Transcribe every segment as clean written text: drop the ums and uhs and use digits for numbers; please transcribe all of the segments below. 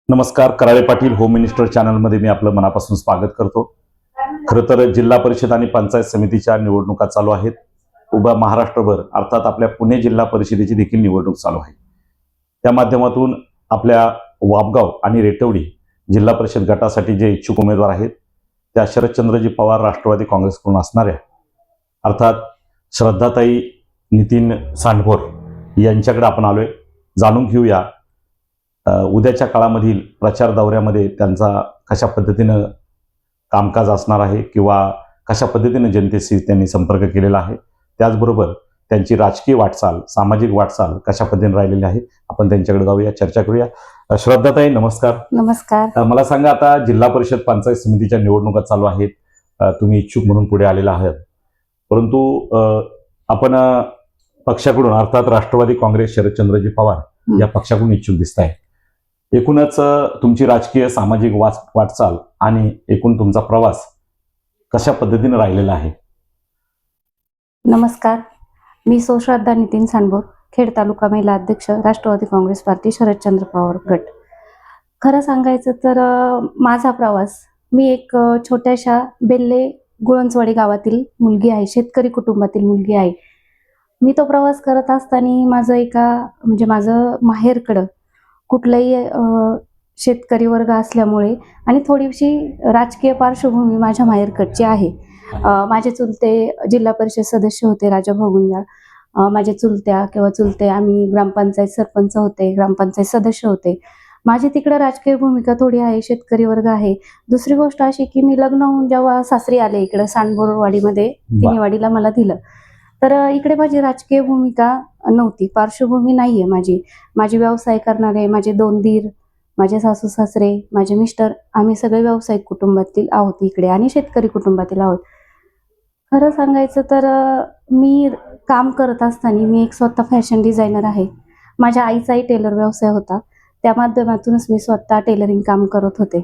नमस्कार. Karale Patil home minister चॅनलमध्ये मी आपलं मनापासून स्वागत करतो. खरं तर जिल्हा परिषद आणि पंचायत समितीच्या निवडणुका चालू आहेत. उभा महाराष्ट्रभर अर्थात आपल्या पुणे जिल्हा परिषदेची देखील निवडणूक चालू आहे. त्या माध्यमातून आपल्या वापगाव आणि रेटवडी जिल्हा परिषद गटासाठी जे इच्छुक उमेदवार आहेत त्या शरदचंद्रजी पवार राष्ट्रवादी काँग्रेसकडून असणाऱ्या अर्थात श्रद्धाताई नितीन सांडभोर यांच्याकडे आपण आलोय. जाणून घेऊया उद्याच्या काळामधील प्रचार दौऱ्यामध्ये त्यांचा कशा पद्धतीनं कामकाज असणार आहे किंवा कशा पद्धतीनं जनतेशी त्यांनी संपर्क केलेला आहे, त्याचबरोबर त्यांची राजकीय वाटचाल, सामाजिक वाटचाल कशा पद्धतीने राहिलेली आहे, आपण त्यांच्याकडे जाऊया, चर्चा करूया. श्रद्धाताई नमस्कार. नमस्कार. मला सांगा, आता जिल्हा परिषद पंचायत समितीच्या निवडणुका चालू आहेत, तुम्ही इच्छुक म्हणून पुढे आलेला आहात, परंतु आपण पक्षाकडून अर्थात राष्ट्रवादी काँग्रेस शरदचंद्रजी पवार या पक्षाकडून इच्छुक दिसत आहे. एकूणच तुमची राजकीय सामाजिक वाटचाल आणि एकूण तुमचा प्रवास कशा पद्धतीने राहिलेला आहे? नमस्कार, मी श्रद्धा नितीन सांडभोर, खेड तालुका महिला अध्यक्ष, राष्ट्रवादी काँग्रेस पार्टी, शरदचंद्र पवार गट. खरं सांगायचं तर माझा प्रवास, मी एक छोट्याशा बेल्ले गुळंचवाडी गावातील मुलगी आहे, शेतकरी कुटुंबातील मुलगी आहे. मी तो प्रवास करत असताना माझं माहेरकडं कुठलाही शेतकरी वर्ग असल्यामुळे आणि थोडीशी राजकीय पार्श्वभूमी माझ्या माहेरकडची आहे. माझे चुलते जिल्हा परिषद सदस्य होते, राजा भोगुंजाळ. माझे चुलते आम्ही ग्रामपंचायत सरपंच होते, ग्रामपंचायत सदस्य होते. माझी तिकडे राजकीय भूमिका थोडी आहे, शेतकरी वर्ग आहे. दुसरी गोष्ट अशी की मी लग्न होऊन जेव्हा सासरी आले इकडे सांडभोरवाडीमध्ये, तिनेवाडीला मला दिलं, तर इकडे माझी राजकीय भूमिका नव्हती, पार्श्वभूमी नाहीये माझी व्यवसाय करणारे माझे 2 दीर, माझे सासू सासरे, माझे मिस्टर, आम्ही सगळे व्यावसायिक कुटुंबातील आहोत इकडे आणि शेतकरी कुटुंबातील आहोत. खरं सांगायचं तर मी काम करत असताना मी एक स्वतः फॅशन डिझायनर आहे. माझ्या आईचाही टेलर व्यवसाय होता, त्या माध्यमातूनच मी स्वतः टेलरिंग काम करत होते.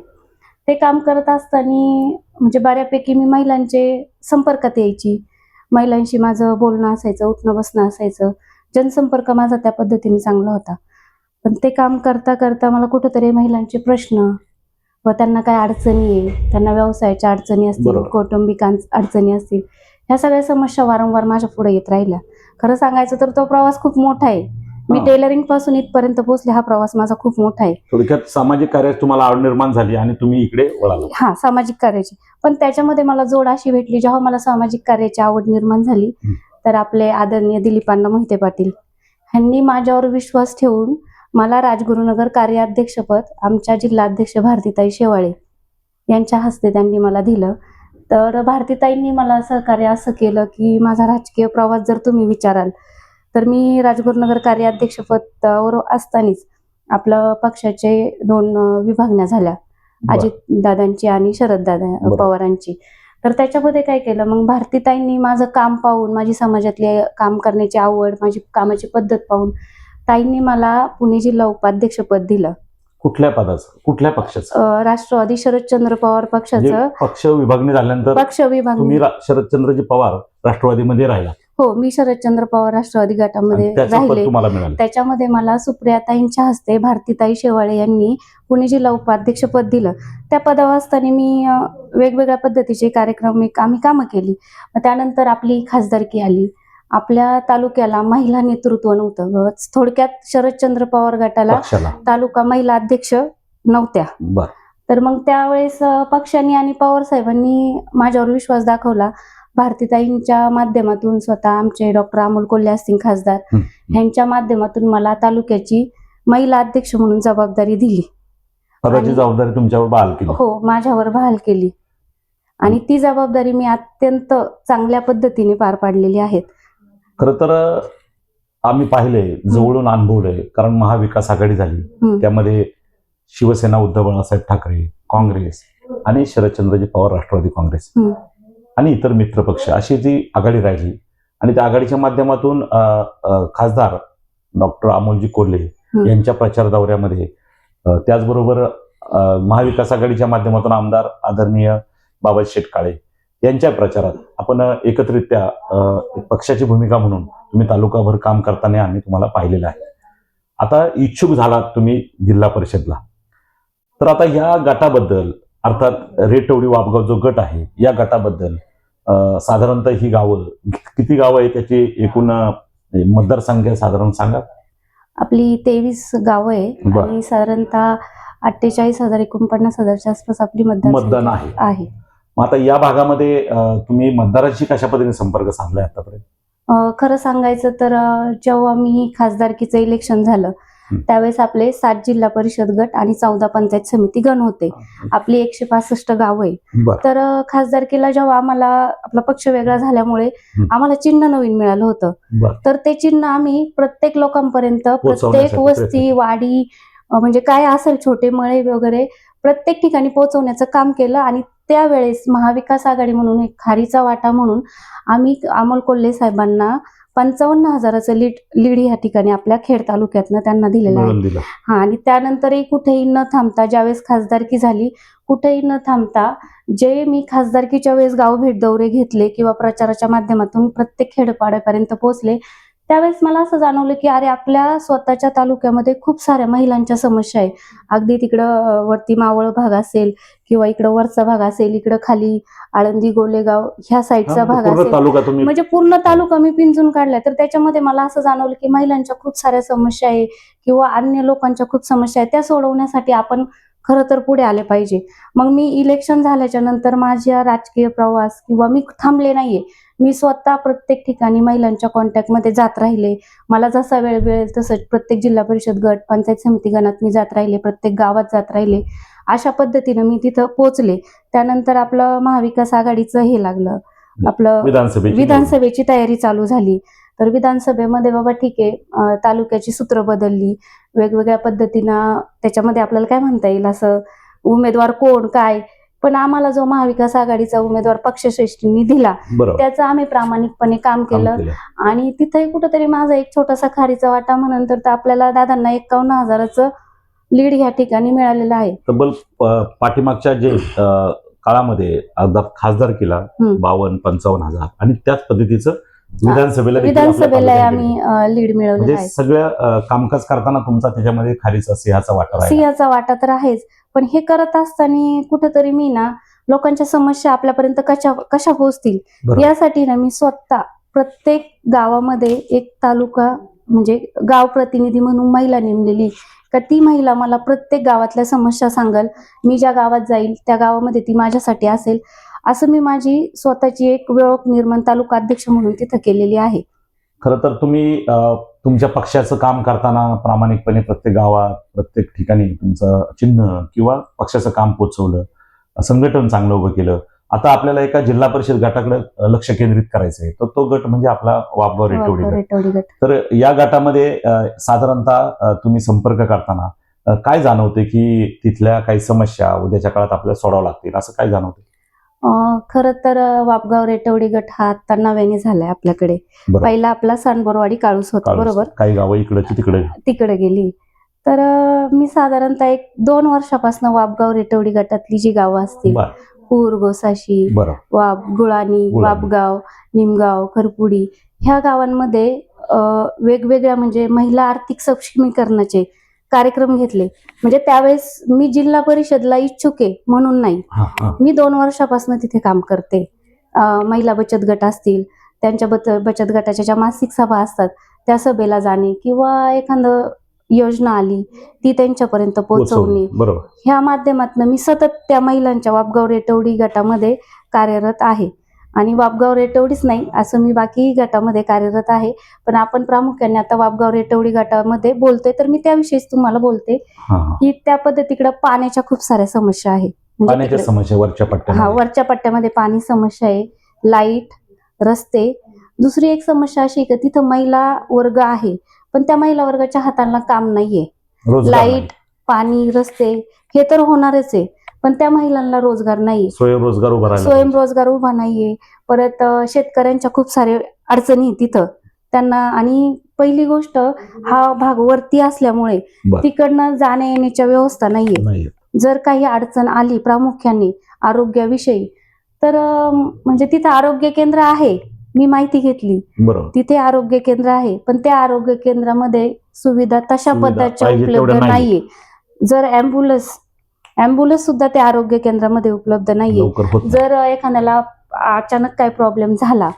ते काम करत असताना बऱ्यापैकी मी महिलांचे संपर्कात यायची, महिलांशी माझं बोलणं असायचं, उठणं बसणं असायचं, जनसंपर्क माझा त्या पद्धतीने चांगला होता. पण ते काम करता करता मला कुठंतरी महिलांचे प्रश्न व त्यांना काय अडचणी आहे, त्यांना व्यवसायाच्या अडचणी असतील, कौटुंबिक अडचणी असतील, ह्या सगळ्या समस्या वारंवार माझ्या पुढे येत राहिल्या. खरं सांगायचं तर तो प्रवास खूप मोठा आहे. मी टेलरिंग पासून इथपर्यंत पोहोचले, हा प्रवास माझा खूप मोठा आहे. थोडक्यात सामाजिक कार्यात तुम्हाला आवड निर्माण झाली आणि तुम्ही इकडे वळाला. हा, सामाजिक कार्याची. पण त्याच्यामध्ये मला जोड अशी भेटली, जेव्हा मला सामाजिक कार्याची आवड निर्माण झाली, तर आपले आदरणीय दिलीपांना मोहिते पाटील यांनी माझ्यावर विश्वास ठेवून मला राजगुरुनगर कार्याध्यक्षपद आमच्या जिल्हाध्यक्ष भारतीताई शेवाळे यांच्या हस्ते त्यांनी मला दिलं. तर भारतीताईंनी मला सहकार्य असं केलं की माझा राजकीय प्रवास जर तुम्ही विचाराल तर मी राजगुरुनगर कार्याध्यक्षपदावर असतानाच आपलं पक्षाचे 2 विभागण्या झाल्या, अजितदादांची आणि शरददादा पवारांची. तर त्याच्यामध्ये काय केलं, मग भारतीताईंनी माझं काम पाहून, माझी समाजातली काम करण्याची आवड, माझी कामाची पद्धत पाहून ताईंनी मला पुणे जिल्हा उपाध्यक्षपद दिलं. कुठल्या पदाचं, कुठल्या पक्षाचं? राष्ट्रवादी शरदचंद्र पवार पक्षाचं. पक्ष विभागणी झाल्यानंतर पक्ष विभागणी तुम्ही शरदचंद्रजी पवार राष्ट्रवादीमध्ये राहिला? हो, मी शरदचंद्र पवार राष्ट्रवादी गटामध्ये राहिले. त्याच्यामध्ये मला सुप्रियाताईंच्या हस्ते भारतीताई शेवाळे यांनी पुणे जिल्हा उपाध्यक्षपद दिलं. त्या पदावर असताना मी वेगवेगळ्या पद्धतीचे कार्यक्रम आम्ही कामं केली. त्यानंतर आपली खासदारकी आली. आपल्या तालुक्याला महिला नेतृत्व नव्हतं, थोडक्यात शरदचंद्र पवार गटाला तालुका महिला अध्यक्ष नव्हत्या. तर मग त्यावेळेस पक्षांनी आणि पवार साहेबांनी माझ्यावर विश्वास दाखवला. भारतीताईंच्या माध्यमातून, स्वतः आमचे डॉक्टर अमोल कोल्हे असतील खासदार, यांच्या माध्यमातून मला तालुक्याची महिला अध्यक्ष म्हणून जबाबदारी दिली. जबाबदारी तुमच्यावर बहाल केली? हो, माझ्यावर बहाल केली आणि ती जबाबदारी मी अत्यंत चांगल्या पद्धतीने पार पाडलेली आहे. खरं तर आम्ही पाहिले, जवळून अनुभवलंय, कारण महाविकास आघाडी झाली, त्यामध्ये शिवसेना उद्धव बाळासाहेब ठाकरे, काँग्रेस आणि शरदचंद्रजी पवार राष्ट्रवादी काँग्रेस आणि इतर मित्र पक्ष अशी जी आघाडी राहिली आणि त्या आघाडीच्या माध्यमातून खासदार डॉक्टर अमोलजी कोल्हे यांच्या प्रचार दौऱ्यामध्ये, त्याचबरोबर महाविकास आघाडीच्या माध्यमातून आमदार आदरणीय बाबाजी शेटकाळे यांच्या प्रचारात आपण एकत्रित्या पक्षाची भूमिका म्हणून तुम्ही तालुकाभर काम करताना आम्ही तुम्हाला पाहिलेलं आहे. आता इच्छुक झालात तुम्ही जिल्हा परिषदला, तर आता ह्या गटाबद्दल, अर्थात रेटवडी वापगाव जो गट आहे या गटाबद्दल साधारणतः ही गावं किती गावं आहे, त्याची एकूण मतदारसंख्या साधारण सांगा. आपली 23 गावं आहे बरं. आणि साधारणतः 48,000 49,000च्या आसपास आपली मतदान आहे. मग आता या भागामध्ये तुम्ही मतदारांशी कशा पद्धतीने संपर्क साधलाय आतापर्यंत? खरं सांगायचं तर जेव्हा मी खासदारकीचं इलेक्शन झालं त्यावेळेस आपले 7 जिल्हा परिषद गट आणि 14 पंचायत समिती गण होते. आपली 165 गावं आहे. बरं. तर खासदारकीला जेव्हा आम्हाला आपला पक्ष वेगळा झाल्यामुळे आम्हाला चिन्ह नवीन मिळालं होतं. बरं. तर ते चिन्ह आम्ही प्रत्येक लोकांपर्यंत, प्रत्येक पोहोचवण्यासाठी वस्ती वाडी म्हणजे काय असेल छोटे मळे वगैरे प्रत्येक ठिकाणी पोहोचवण्याचं काम केलं. आणि त्यावेळेस महाविकास आघाडी म्हणून एक खारीचा वाटा म्हणून आम्ही अमोल कोल्हे साहेबांना 55,000चं लीड या ठिकाणी आपल्या खेड तालुक्यातनं त्यांना दिलेलं आहे. मिळून दिलं. हा, आणि त्यानंतरही कुठेही न थांबता ज्यावेळेस खासदारकी झाली कुठेही न थांबता जे मी खासदारकीच्या वेळेस गाव भेट दौरे घेतले किंवा प्रचाराच्या माध्यमातून प्रत्येक खेडपाड्यापर्यंत पोहोचले, त्यावेळेस मला असं जाणवलं की अरे आपल्या स्वतःच्या तालुक्यामध्ये खूप साऱ्या महिलांच्या समस्या आहे. अगदी तिकडं वरती मावळ भाग असेल किंवा इकडं वरचा भाग असेल, इकडं खाली आळंदी गोलेगाव ह्या साईडचा भाग पूर्ण असेल, तालुका तुम्ही म्हणजे पूर्ण तालुका मी पिंजून काढलाय. तर त्याच्यामध्ये मला असं जाणवलं की महिलांच्या खूप साऱ्या समस्या आहे किंवा अन्य लोकांच्या खूप समस्या आहे, त्या सोडवण्यासाठी आपण खरं तर पुढे आले पाहिजे. मग मी इलेक्शन झाल्याच्या नंतर माझ्या राजकीय प्रवास किंवा मी थांबले नाहीये. मी स्वतः प्रत्येक ठिकाणी महिलांच्या कॉन्टॅक्टमध्ये जात राहिले. मला जसा वेळ मिळेल तसं प्रत्येक जिल्हा परिषद गट पंचायत समिती गणात मी जात राहिले, प्रत्येक गावात जात राहिले. अशा पद्धतीनं मी तिथं पोहोचले. त्यानंतर आपलं महाविकास आघाडीचं हे लागलं, आपलं विधानसभेची तयारी चालू झाली. तर विधानसभेमध्ये बाबा ठीक आहे, तालुक्याची सूत्र बदलली, वेगवेगळ्या पद्धतीनं त्याच्यामध्ये आपल्याला काय म्हणता येईल असं उमेदवार कोण काय, पण आम्हाला जो महाविकास आघाडीचा उमेदवार पक्षश्रेष्ठींनी दिला त्याचं आम्ही प्रामाणिकपणे काम केलं. आणि तिथेही कुठंतरी माझा एक छोटासा खारीचा वाटा म्हणून तर आपल्याला दादांना 51,000चं लीड ह्या ठिकाणी मिळालेलं आहे. तब्बल पाठीमागच्या जे काळामध्ये खासदार केला 52-55,000 आणि त्याच पद्धतीचं विधानसभेला आम्ही लीड मिळवलेलं आहे. सगळ्या कामकाज करताना तुमचा त्याच्यामध्ये खारीचा सिंहाचा वाटा तर आहेच. पण हे करत असताना कुठंतरी मी ना लोकांच्या समस्या आपल्यापर्यंत कशा पोहोचतील यासाठी ना मी स्वतः प्रत्येक गावामध्ये एक तालुका म्हणजे गाव प्रतिनिधी म्हणून महिला नेमलेली, का ती महिला मला प्रत्येक गावातल्या समस्या सांगल. मी ज्या गावात जाईल त्या गावामध्ये ती माझ्यासाठी असेल, असं मी माझी स्वतःची एक ओळख निर्माण तालुका अध्यक्ष म्हणून तिथं केलेली आहे. खरं तर तुम्ही तुमच्या पक्षाचं काम करताना प्रामाणिकपणे प्रत्येक गावात प्रत्येक ठिकाणी तुमचं चिन्ह किंवा पक्षाचं काम पोचवलं, संघटन चांगलं उभं केलं. आता आपल्याला एका जिल्हा परिषद गटाकडे लक्ष केंद्रित करायचंय, तर तो गट म्हणजे आपला वापगाव रेटवडी गट. तर या गटामध्ये साधारणतः तुम्ही संपर्क करताना काय जाणवते की तिथल्या काही समस्या उद्याच्या काळात आपल्याला सोडावं लागतील, असं काय जाणवते? खरं तर वापगाव रेटवडी गट हा आता नव्याने झालाय आपल्याकडे. पहिला आपला सांडबोरवाडी काळूस होता, बरोबर, काही गावं इकडची तिकडे गेली. तर मी साधारणतः 1-2 वर्षापासून वापगाव रेटवडी गटातली जी गावं असतील, पूर, गोसाशी, गुळाणी, वापगाव, निमगाव, खरपुडी, ह्या गावांमध्ये वेगवेगळ्या म्हणजे महिला आर्थिक सक्षमीकरणाचे कार्यक्रम घेतले. म्हणजे त्यावेळेस मी जिल्हा परिषदला इच्छुक आहे म्हणून नाही, मी 2 वर्षापासून तिथे काम करते. महिला बचत गट असतील, त्यांच्या बचत गटाच्या ज्या मासिक सभा असतात त्या जाणे किंवा एखादं योजना आली ती त्यांच्यापर्यंत पोहोचवणे, ह्या माध्यमातून मी सतत त्या महिलांच्या वापगाव रेटवडी गटामध्ये कार्यरत आहे. आणि वापगाव रेटवडीच नाही, असं मी बाकी गटामध्ये कार्यरत आहे. पण आपण प्रामुख्याने आता वापगाव रेटवडी गटामध्ये बोलतोय, तर मी त्याविषयीच तुम्हाला बोलते की त्या पद्धतीकडे पाण्याच्या खूप साऱ्या समस्या आहे. म्हणजे वरच्या पट्ट्यामध्ये पाणी समस्या आहे, लाईट, रस्ते. दुसरी एक समस्या अशी की तिथं महिला वर्ग आहे पण त्या महिला वर्गाच्या हाताला काम नाहीये. लाईट, पाणी, रस्ते हे तर होणारच आहे, पण त्या महिलांना रोजगार नाही, स्वयंरोजगार उभा नाहीये. परत शेतकऱ्यांच्या खूप सारे अडचणी तिथं त्यांना. आणि पहिली गोष्ट, हा भाग वरती असल्यामुळे तिकडनं जाण्या येण्याच्या व्यवस्था नाहीये. जर काही अडचण आली प्रामुख्याने आरोग्याविषयी, तर म्हणजे तिथं आरोग्य केंद्र आहे, मी माहिती घेतली, तिथे आरोग्य केंद्र आहे, पण त्या आरोग्य केंद्रामध्ये सुविधा तशा पद्धतीच्या उपलब्ध नाहीये. जर ॲम्ब्युलन्स ॲम्ब्युलन्स सुद्धा त्या आरोग्य केंद्रामध्ये उपलब्ध नाहीये. लवकर होत नाही. जर एखाद्याला अचानक काय प्रॉब्लेम झाला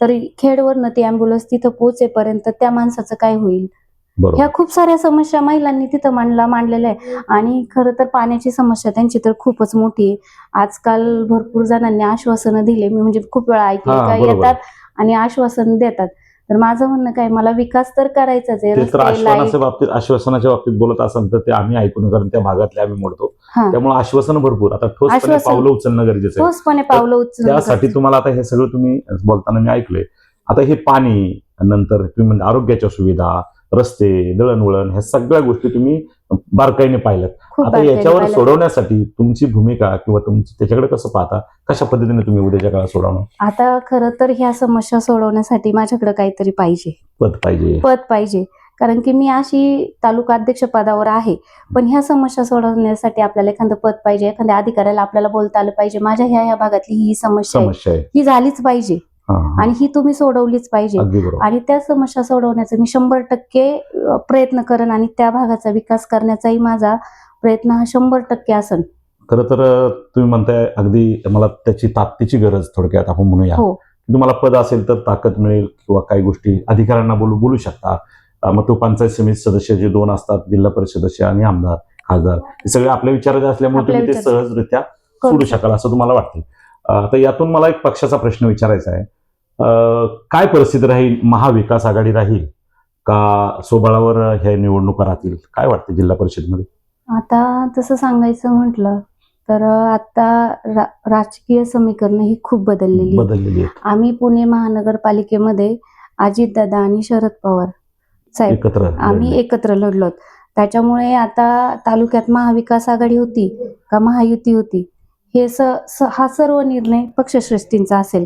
तर खेडवरनं ती ॲम्ब्युलन्स तिथं पोहोचेपर्यंत त्या माणसाचं काय होईल. बरोबर. ह्या खूप साऱ्या समस्या महिलांनी तिथं मांडलेल्या आहे. आणि खरं तर पाण्याची समस्या त्यांची तर खूपच मोठी आहे. आजकाल भरपूर जणांनी आश्वासनं दिले, मी म्हणजे खूप वेळा ऐकले हा, का बरोबर. येतात आणि आश्वासन देतात. तर माझं म्हणणं काय, मला विकास तर करायचाच आहे. ते तर रस्ते, आश्वासनाच्या लाईट. आश्वासनाच्या बाबतीत बोलत असाल तर ते आम्ही ऐकून, कारण त्या भागातले आम्ही मोडतो. हा, त्यामुळे आश्वासन भरपूर, आता ठोसपणे आश्वासन. पावलं उचलणं गरजेचं आहे. ठोसपणे पावलं उचलणं त्यासाठी गरजेचं. तुम्हाला आता हे सगळं तुम्ही बोलताना मी ऐकलंय. आता हे पाणी, नंतर तुम्ही म्हणजे आरोग्याच्या सुविधा, रस्ते, दळणवळण, ह्या सगळ्या गोष्टी तुम्ही बारकाईने पाहिल्यात. खूप आता बारकाईने याच्यावर पाहिलं. सोडवण्यासाठी तुमची भूमिका किंवा तुमची त्याच्याकडे कसं पाहता, कशा पद्धतीने तुम्ही उद्याच्या काळात सोडवणार? आता खरं तर ह्या समस्या सोडवण्यासाठी माझ्याकडे काहीतरी पाहिजे, पद पाहिजे. कारण की मी अशी तालुका अध्यक्ष पदावर आहे, पण ह्या समस्या सोडवण्यासाठी आपल्याला एखादं पद पाहिजे. एखाद्या अधिकाऱ्याला आपल्याला बोलता आलं पाहिजे, माझ्या ह्या भागातली ही समस्या आहे, ही झालीच पाहिजे आणि ही तुम्ही सोडवलीच पाहिजे. अगदी बरोबर. आणि त्या समस्या सोडवण्याचा मी 100% प्रयत्न करेन आणि त्या भागाचा विकास करण्याचाही माझा प्रयत्न हा 100% असेल. खरं तर तुम्ही म्हणताय, अगदी मला त्याची ताकदीची गरज थोडक्यात आपण म्हणूया. हो. तुम्हाला पद असेल तर ताकद मिळेल किंवा काही गोष्टी अधिकाऱ्यांना बोलू शकता. मग तो पंचायत समिती सदस्य जे 2 असतात, जिल्हा परिषद सदस्य आणि आमदार, खासदार, हे सगळे आपल्या विचाराचे असल्यामुळे आपल्या तुम्ही ते विचाराचे. सहजरित्या सोडू शकाल असं तुम्हाला वाटतं. तर यातून मला एक पक्षाचा प्रश्न विचारायचा आहे. काय परिस्थिती राहील? महाविकास आघाडी राहील का स्वबळावर ह्या निवडणुका राहतील? काय वाटतं जिल्हा परिषदमध्ये? आता तसं सांगायचं म्हटलं तर आता राजकीय समीकरणं ही खूप बदललेली आहेत. आम्ही पुणे महानगरपालिकेमध्ये अजितदादा आणि शरद पवार साहेब आम्ही एकत्र लढलोत. त्याच्यामुळे आता तालुक्यात महाविकास आघाडी होती का महायुती होती, हे हा सर्व निर्णय पक्षश्रेष्ठींचा असेल.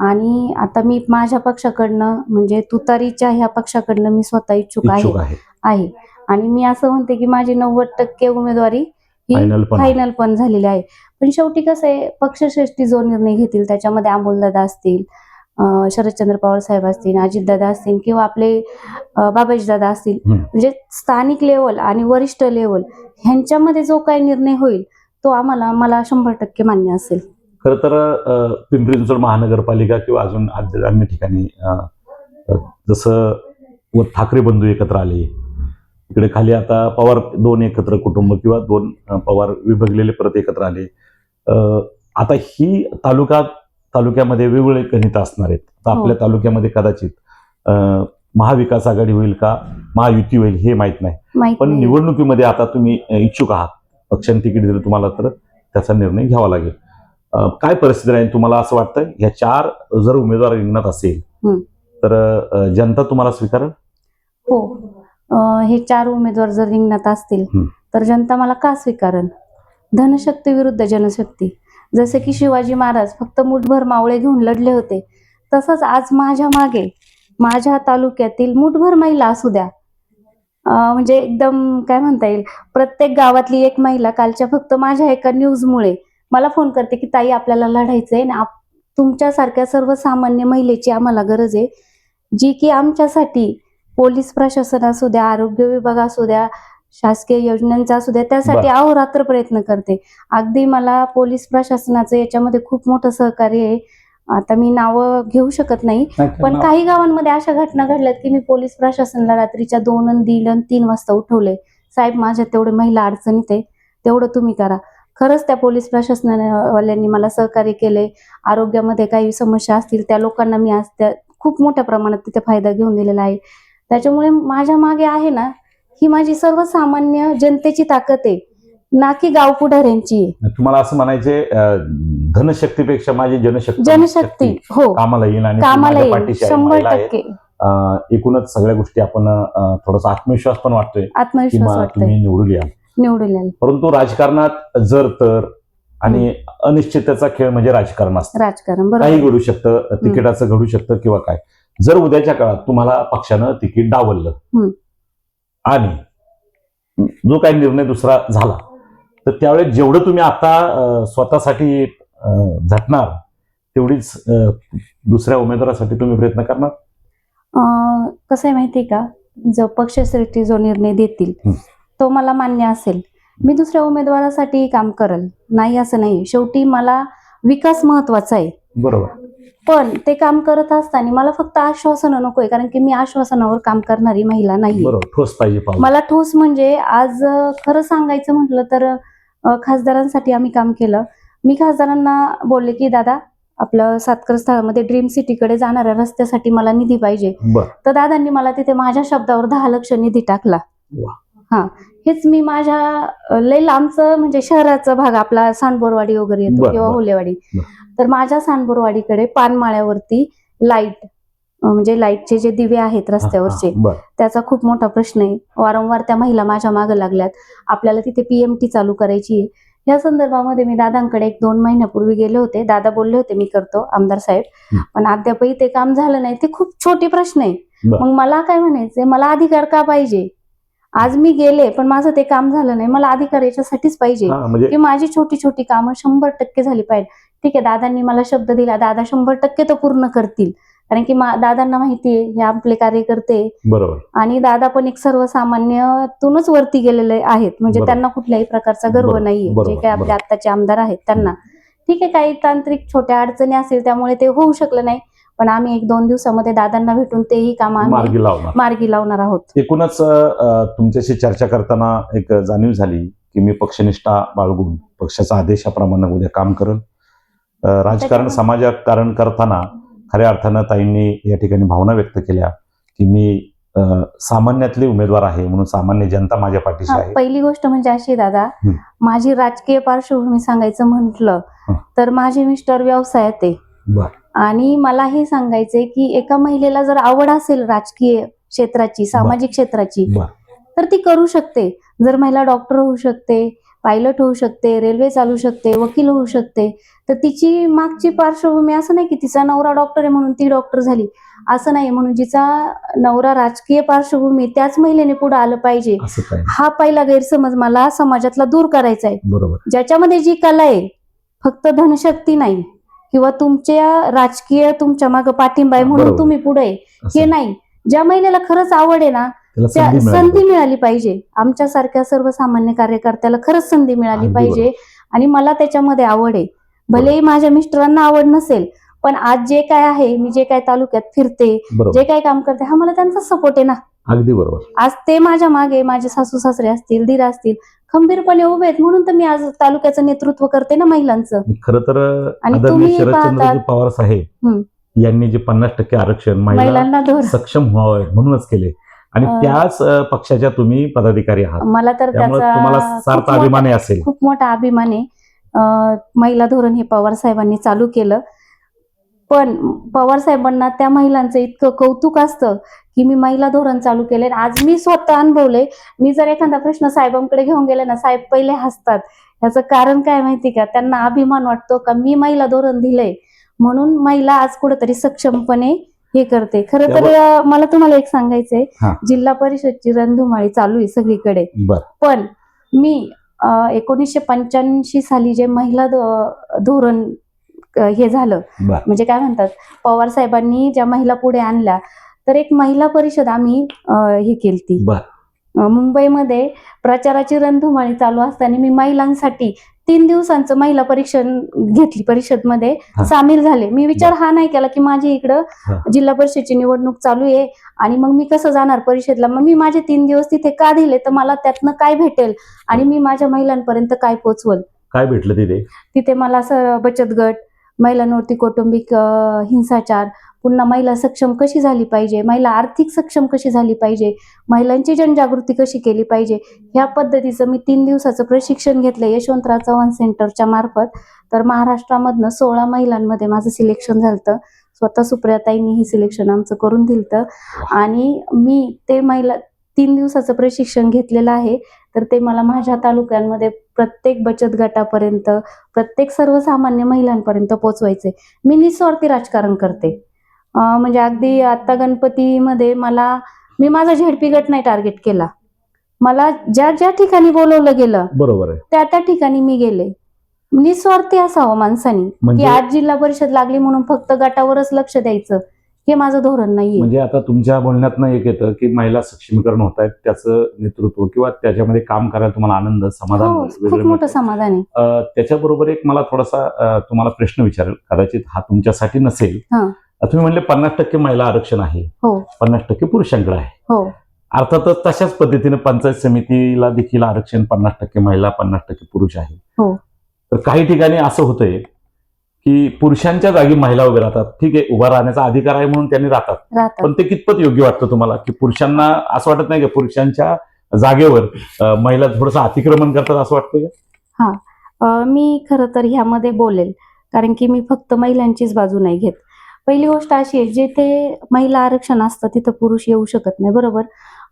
आणि आता मी माझ्या पक्षाकडनं म्हणजे तुतारीच्या ह्या पक्षाकडनं मी स्वतः इच्छुक आहे. आणि मी असं म्हणते की माझी 90% उमेदवारी ही फायनल पण झालेली आहे. पण शेवटी कसं आहे, पक्षश्रेष्ठी जो निर्णय घेतील त्याच्यामध्ये अमोलदादा असतील, शरदचंद्र पवार साहेब असतील, अजितदादा असतील किंवा आपले बाबाजीदादा असतील, म्हणजे स्थानिक लेवल आणि वरिष्ठ लेवल ह्यांच्यामध्ये जो काही निर्णय होईल तो मला 100% मान्य असेल. खरं तर पिंपरी चिंचवड महानगरपालिका किंवा अजून अन्य ठिकाणी जसं ठाकरे बंधू एकत्र आले, इकडे खाली आता पवार 2 एकत्र कुटुंब किंवा 2 पवार विभागलेले परत एकत्र आले. आता ही तालुक्यामध्ये वेगवेगळे गणित असणार आहेत. तर आपल्या तालुक्यामध्ये कदाचित महाविकास आघाडी होईल का महायुती होईल हे माहित नाही. पण निवडणुकीमध्ये आता तुम्ही इच्छुक आहात, पक्षाने तिकीट दिलं तुम्हाला तर त्याचा निर्णय घ्यावा लागेल. काय परिस्थिती राहील तुम्हाला असं वाटतं? या 4 जर उमेदवार रिंगणात असेल तर जनता तुम्हाला स्वीकारेल? हो, हे 4 उमेदवार जर रिंगणात असतील तर जनता मला का स्वीकारेल? धनशक्ती विरुद्ध जनशक्ती. जसे की शिवाजी महाराज फक्त मुठभर मावळे घेऊन लढले होते, तसंच आज माझ्या मागे माझ्या तालुक्यातील मुठभर महिला असू द्या, म्हणजे एकदम काय म्हणता येईल, प्रत्येक गावातली एक महिला कालच्या फक्त माझ्या एका न्यूजमुळे मला फोन करते की ताई आपल्याला लढायचंय ना, तुमच्यासारख्या सर्वसामान्य महिलेची आम्हाला गरज आहे, जी की आमच्यासाठी पोलीस प्रशासन असू द्या, आरोग्य विभाग असू द्या, शासकीय योजनांचा असू द्या, त्यासाठी अहोरात्र प्रयत्न करते. अगदी मला पोलीस प्रशासनाचं याच्यामध्ये खूप मोठं सहकार्य आहे. आता मी नावं घेऊ शकत नाही, पण काही गावांमध्ये अशा घटना घडल्यात की मी पोलीस प्रशासनाला रात्रीच्या 2 आणि 1:30 आणि 3 वाजता उठवले, साहेब माझ्या तेवढे महिला अडचणीत आहे, तेवढं तुम्ही करा. खरंच त्या पोलीस प्रशासनावाल्यांनी मला सहकार्य केले. आरोग्यामध्ये काही समस्या असतील त्या लोकांना मी आज त्या खूप मोठ्या प्रमाणात तिथे फायदा घेऊन दिलेला आहे. त्याच्यामुळे माझ्या मागे आहे ना, ही माझी सर्वसामान्य जनतेची ताकद आहे, ना की गाव पुढाऱ्यांची आहे. तुम्हाला असं म्हणायचे धनशक्तीपेक्षा माझी जनशक्ती हो कामाला येईल आणि 100%. एकूणच सगळ्या गोष्टी आपण थोडासा आत्मविश्वास पण वाटतोय, तुम्ही निवडून याल. परंतु राजकारणात जर तर आणि अनिश्चिततेचा खेळ म्हणजे राजकारण असतं. काही घडू शकतं, तिकिटाचं घडू शकतं किंवा काय. जर उद्याच्या काळात तुम्हाला पक्षानं तिकीट डावललं आणि जो काही निर्णय दुसरा झाला, तर त्यावेळेस जेवढं तुम्ही आता स्वतःसाठी झटणार तेवढीच दुसऱ्या उमेदवारासाठी तुम्ही प्रयत्न करणार? कसं आहे माहितीये का, जो पक्षश्रेष्ठी जो निर्णय देतील तो मला मान्य असेल, मी दुसऱ्या उमेदवारासाठी काम करल नाही असं नाही, शेवटी मला विकास महत्वाचा आहे. बरोबर. पण ते काम करत असताना मला फक्त आश्वासनं नकोय, कारण की मी आश्वासनावर काम करणारी महिला नाही. बरोबर, ठोस पाहिजे पाऊल. मला ठोस म्हणजे आज खरं सांगायचं म्हटलं तर खासदारांसाठी आम्ही काम केलं. मी खासदारांना बोलले की दादा आपलं सातकर स्थळामध्ये ड्रीम सिटीकडे जाणाऱ्या रस्त्यासाठी मला निधी पाहिजे. बरं. तर दादांनी मला तिथे माझ्या शब्दावर 10 लक्ष निधी टाकला. वा. हा, हेच मी माझ्या लय लांबचं म्हणजे शहराचा भाग आपला सांडबोरवाडी वगैरे येतो बरं, किंवा बरं. होलेवाडी, बरं. तर माझ्या सांडबोरवाडीकडे पानमाळ्यावरती लाईट म्हणजे लाईटचे जे दिवे आहेत रस्त्यावरचे, बरं. त्याचा खूप मोठा प्रश्न आहे. वारंवार त्या महिला माझ्या मागे लागल्यात, आपल्याला तिथे PMT चालू करायची आहे. या संदर्भामध्ये मी दादांकडे 1-2 महिन्यापूर्वी गेले होते. दादा बोलले होते मी करतो आमदार साहेब, पण अद्यापही ते काम झालं नाही. ते खूप छोटे प्रश्न आहे. बरं. मग मला काय म्हणायचंय, मला अधिकार का पाहिजे? आज मी गेले पण माझं ते काम झालं नाही, मला अधिकार याच्यासाठीच पाहिजे म्हणजे की माझी छोटी छोटी कामं 100% झाली पाहिजे. ठीक आहे, दादांनी मला शब्द दिला, दादा 100% तो पूर्ण करतील, कारण की दादांना माहितीये हे आपले कार्यकर्ते बरोबर. आणि दादा पण एक सर्वसामान्यतूनच वरती गेलेले आहेत, म्हणजे बरोबर. त्यांना कुठल्याही प्रकारचा गर्व बरोबर. नाहीये. बरोबर. जे काही आपले बरोबर. आत्ताचे आमदार आहेत त्यांना ठीक आहे, काही तांत्रिक छोट्या अडचणी असेल त्यामुळे ते होऊ शकलं नाही, पण आम्ही 1-2 दिवसामध्ये दादांना भेटून तेही काम आम्ही मार्गी लावणार आहोत. एकूणच तुमच्याशी चर्चा करताना एक जाणीव झाली की मी पक्षनिष्ठा बाळगून पक्षाच्या आदेशाप्रमाणे उद्या काम करेल. राजकारण समाजकारण करताना खऱ्या अर्थानं ताईंनी या ठिकाणी भावना व्यक्त केल्या की मी सामान्यातले उमेदवार आहे म्हणून सामान्य जनता माझ्या पाठीशी आहे. पहिली गोष्ट म्हणजे अशी दादा, माझी राजकीय पार्श्वभूमी सांगायचं म्हटलं तर माझे मिस्टर व्यवसायात आहे आणि मला हे सांगायचंय की एका महिलेला जर आवड असेल राजकीय क्षेत्राची, सामाजिक क्षेत्राची, तर ती करू शकते. जर महिला डॉक्टर होऊ शकते, पायलट होऊ शकते, रेल्वे चालू शकते, वकील होऊ शकते, तर तिची मागची पार्श्वभूमी असं नाही की तिचा नवरा डॉक्टर आहे म्हणून ती डॉक्टर झाली, असं नाही. म्हणून जिचा नवरा राजकीय पार्श्वभूमी त्याच महिलेने पुढे आलं पाहिजे, हा पहिला गैरसमज मला समाजातला दूर करायचा आहे. ज्याच्यामध्ये जी कला आहे, फक्त धनशक्ती नाही किंवा तुमच्या राजकीय तुमच्या मागे पाठिंबा आहे म्हणून तुम्ही पुढे, हे नाही. ज्या महिलेला खरंच आवड आहे ना, त्या संधी मिळाली पाहिजे. आमच्यासारख्या सर्वसामान्य कार्यकर्त्याला खरंच संधी मिळाली पाहिजे आणि मला त्याच्यामध्ये आवड आहे. भलेही माझ्या मिस्टरांना आवड नसेल, पण आज जे काय आहे, मी जे काय तालुक्यात फिरते, जे काय काम करते, हा मला त्यांचा सपोर्ट आहे ना. अगदी बरोबर. आज ते माझ्या मागे, माझे सासू सासरे असतील, दीर असतील, खंबीरपणे उभे आहेत म्हणून तर मी आज तालुक्याचं नेतृत्व करते ना महिलांचं. खरं तर आदरणीय शरदचंद्रजी पवार साहेब यांनी जे 50% आरक्षण महिलांना सक्षम व्हावं म्हणूनच केले आणि त्याच पक्षाच्या तुम्ही पदाधिकारी आहात. मला तर तुम्हाला सार्थ अभिमान असेल, खूप मोठा अभिमान आहे. महिला धोरण हे पवार साहेबांनी चालू केलं, पण पवार साहेबांना त्या महिलांचं इतकं कौतुक असतं की मी महिला धोरण चालू केले. आज मी स्वतः अनुभवले, मी जर एखादा प्रश्न साहेबांकडे घेऊन गेले ना, साहेब पहिले हसतात. याचं कारण काय माहिती का, त्यांना अभिमान वाटतो का मी महिला धोरण दिलंय म्हणून महिला आज कुठेतरी सक्षमपणे हे करते. खरं तर मला तुम्हाला एक सांगायचंय, जिल्हा परिषदची रणधुमाळी चालू आहे सगळीकडे, पण मी 1985 साली जे महिला धोरण हे झालं, म्हणजे काय म्हणतात, पवार साहेबांनी ज्या महिला पुढे आणल्या, तर एक महिला परिषद आम्ही हे केलती मुंबईमध्ये. प्रचाराची रणधुमाळी चालू असताना मी महिलांसाठी 3 दिवसांचं महिला परीक्षण घेतली, परिषदमध्ये सामील झाले. मी विचार हा नाही केला की माझी इकडं जिल्हा परिषदची निवडणूक चालू आहे आणि मग मी कसं जाणार परिषदला. मग मी माझे 3 दिवस तिथे का दिले, तर मला त्यातनं काय भेटेल आणि मी माझ्या महिलांपर्यंत काय पोचवल. काय भेटलं तिथे मला असं बचत गट, महिलांवरती कौटुंबिक हिंसाचार, पुन्हा महिला सक्षम कशी झाली पाहिजे, महिला आर्थिक सक्षम कशी झाली पाहिजे, महिलांची जनजागृती कशी केली पाहिजे, ह्या पद्धतीचं मी 3 दिवसाचं प्रशिक्षण घेतलं यशवंतराव चव्हाण सेंटरच्या मार्फत. तर महाराष्ट्रामधनं 16 महिलांमध्ये माझं सिलेक्शन झालं. स्वतः सुप्रियाताईंनी हे सिलेक्शन आमचं करून दिलं आणि मी ते 3 दिवसाचं प्रशिक्षण घेतलेलं आहे. तर ते मला माझ्या तालुक्यांमध्ये प्रत्येक बचत गटापर्यंत, प्रत्येक सर्वसामान्य महिलांपर्यंत पोहोचवायचे. मी निस्वार्थी राजकारण करते. म्हणजे अगदी आता गणपतीमध्ये मी माझा झेडपी गट नाही टार्गेट केला. मला ज्या ज्या ठिकाणी बोलवलं गेलं, बरोबर आहे, त्या ठिकाणी मी गेले. निस्वार्थी असावं माणसानी, की आज जिल्हा परिषद लागली म्हणून फक्त गटावरच लक्ष द्यायचं हे माझं धोरण नाहीये. म्हणजे आता तुमच्या बोलण्यातनं एक येतं की महिला सक्षमीकरण होत आहेत, त्याचं नेतृत्व किंवा त्याच्यामध्ये काम करायला तुम्हाला आनंद, समाधान हो, वेगळं खूप मोठं मिळतं. समाधान आहे. त्याच्याबरोबर एक मला थोडासा तुम्हाला प्रश्न विचारेल, कदाचित हा तुमच्यासाठी नसेल. हा. तुम्ही म्हणले 50% महिला आरक्षण आहे, हो 50% पुरुषांकडे आहे. हो अर्थातच तशाच पद्धतीने पंचायत समितीला देखील आरक्षण 50% महिला 50% पुरुष आहे. हो. तर काही ठिकाणी असं होतंय की पुरुषांच्या जागी महिला उभे राहतात. ठीक आहे, उभा राहण्याचा अधिकार आहे म्हणून त्यांनी राहतात, राहतात. पण ते कितपत योग्य वाटतं तुम्हाला की पुरुषांना असं वाटत नाही की पुरुषांच्या जागेवर महिला थोडंसं अतिक्रमण करतात असं वाटतं का? मी खरं तर ह्यामध्ये बोलेल, कारण की मी फक्त महिलांचीच बाजू नाही घेत. पहिली गोष्ट अशी आहे, जिथे महिला आरक्षण असतं तिथं पुरुष येऊ शकत नाही, बरोबर.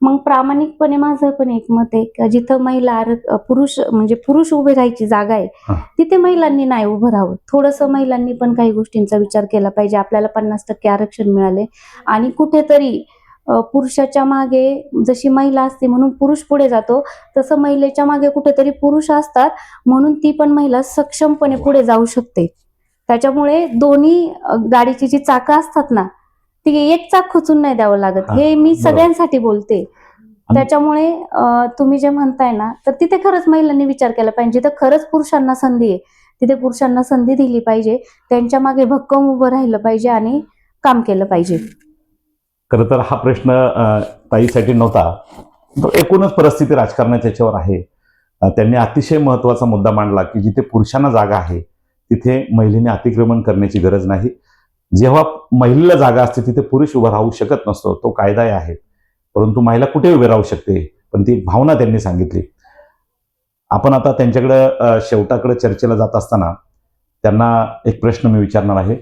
मग प्रामाणिकपणे माझं पण एक मत आहे की जिथं पुरुष उभे राहायची जागा आहे हा. तिथे महिलांनी नाही उभं राहावं. थोडंसं महिलांनी पण काही गोष्टींचा विचार केला पाहिजे. आपल्याला 50% आरक्षण मिळाले आणि कुठेतरी पुरुषाच्या मागे जशी महिला असते म्हणून पुरुष पुढे जातो, तसं महिलेच्या मागे कुठेतरी पुरुष असतात म्हणून ती पण महिला सक्षमपणे पुढे जाऊ शकते. त्याच्यामुळे दोन्ही गाडीची जी चाकं असतात ना, ती एक चाक खुचून नाही द्यावं लागत. हा, हे मी बरोबर. सगळ्यांसाठी बोलते. त्याच्यामुळे तुम्ही जे म्हणताय ना, तर तिथे खरंच महिलांनी विचार केला पाहिजे. जिथं खरंच पुरुषांना संधी आहे तिथे पुरुषांना संधी दिली पाहिजे. त्यांच्या मागे भक्कम उभं राहिलं पाहिजे आणि काम केलं पाहिजे. खरं तर हा प्रश्न ताईसाठी नव्हता, तर एकूणच परिस्थिती राजकारणाच्या याच्यावर आहे. त्यांनी अतिशय महत्वाचा मुद्दा मांडला की जिथे पुरुषांना जागा आहे तिथे महिलेने अतिक्रमण करण्याची गरज नाही. जेव्हा महिलेला जागा असते तिथे पुरुष उभा राहू शकत नसतो, तो कायदाही आहे. परंतु महिला कुठे उभी राहू शकते, पण ती एक भावना त्यांनी सांगितली. आपण आता त्यांच्याकडे शेवटाकडे चर्चेला जात असताना त्यांना एक प्रश्न मी विचारणार आहे.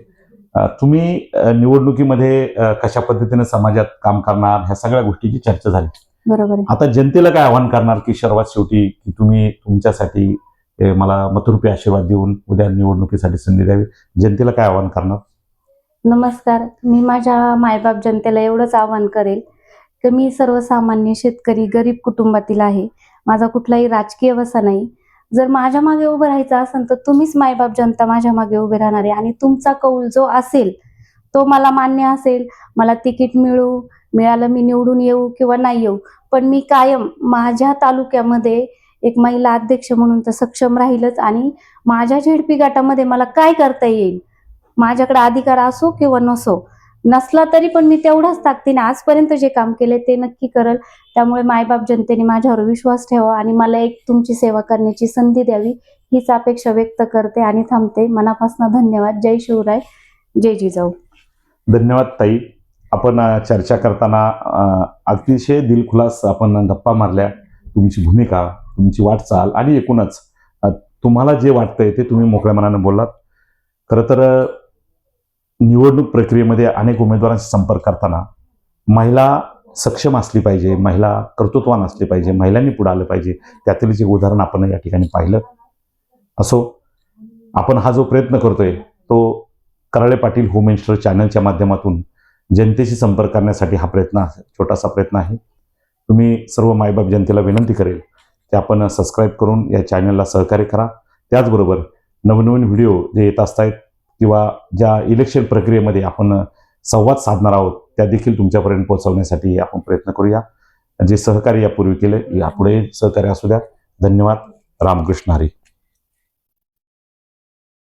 तुम्ही निवडणुकीमध्ये कशा पद्धतीने समाजात काम करणार, ह्या सगळ्या गोष्टीची चर्चा झाली. बरोबर आहे. आता जनतेला काय आव्हान करणार की सर्वात शेवटी की तुम्ही तुमच्यासाठी मला मतरूपी आशीर्वाद देऊन उद्या निवडणुकीसाठी संधी द्यावी, जनतेला काय आव्हान करणार? नमस्कार. मी माझ्या मायबाप जनतेला एवढंच आवाहन करेल की मी सर्वसामान्य शेतकरी गरीब कुटुंबातील आहे. माझा कुठलाही राजकीय वसा नाही. जर माझ्या मागे उभं राहायचं असेल तर तुम्हीच मायबाप जनता माझ्या मागे उभे राहणार आहे आणि तुमचा कौल जो असेल तो मला मान्य असेल. मला तिकीट मिळालं, मी निवडून येऊ किंवा नाही येऊ, पण मी कायम माझ्या तालुक्यामध्ये एक महिला अध्यक्ष म्हणून तर सक्षम राहीलच आणि माझ्या झेडपी गटामध्ये मला काय करता येईल, माझ्याकडे अधिकार असो किंवा नसला तरी पण मी तेवढाच ताकदीने आजपर्यंत जे काम केले ते नक्की करल. त्यामुळे मायबाप जनतेने माझ्यावर विश्वास ठेवा आणि मला एक तुमची सेवा करण्याची संधी द्यावी हीच अपेक्षा व्यक्त करते आणि थांबते. मनापासून धन्यवाद. जय शिवराय, जय जिजाऊ. धन्यवाद ताई. आपण चर्चा करताना अतिशय दिलखुलास आपण गप्पा मारल्या. तुमची भूमिका, तुमची वाटचाल आणि एकूणच तुम्हाला जे वाटतंय ते तुम्ही मोकळ्या मनाने बोललात. खरं तर निवडणूक प्रक्रियेमध्ये अनेक उमेदवारांशी संपर्क करताना महिला सक्षम असली पाहिजे, महिला कर्तृत्वान असली पाहिजे, महिलांनी पुढे आलं पाहिजे. त्यातीलच एक उदाहरण आपण या ठिकाणी पाहिलं. असो, आपण हा जो प्रयत्न करतोय तो कराळे पाटील होम मिनिस्टर चॅनलच्या माध्यमातून जनतेशी संपर्क करण्यासाठी हा छोटासा प्रयत्न आहे. तुम्ही सर्व मायबाप जनतेला विनंती करेल की आपण सबस्क्राईब करून या चॅनलला सहकार्य करा. त्याचबरोबर नवनवीन व्हिडिओ जे येत असतात किंवा ज्या इलेक्शन प्रक्रियेमध्ये आपण संवाद साधणार आहोत त्या देखील तुमच्यापर्यंत पोहोचवण्यासाठी आपण प्रयत्न करूया. जे सहकार्य यापूर्वी केले यापुढे सहकार्य असू द्या. धन्यवाद. रामकृष्ण हरी.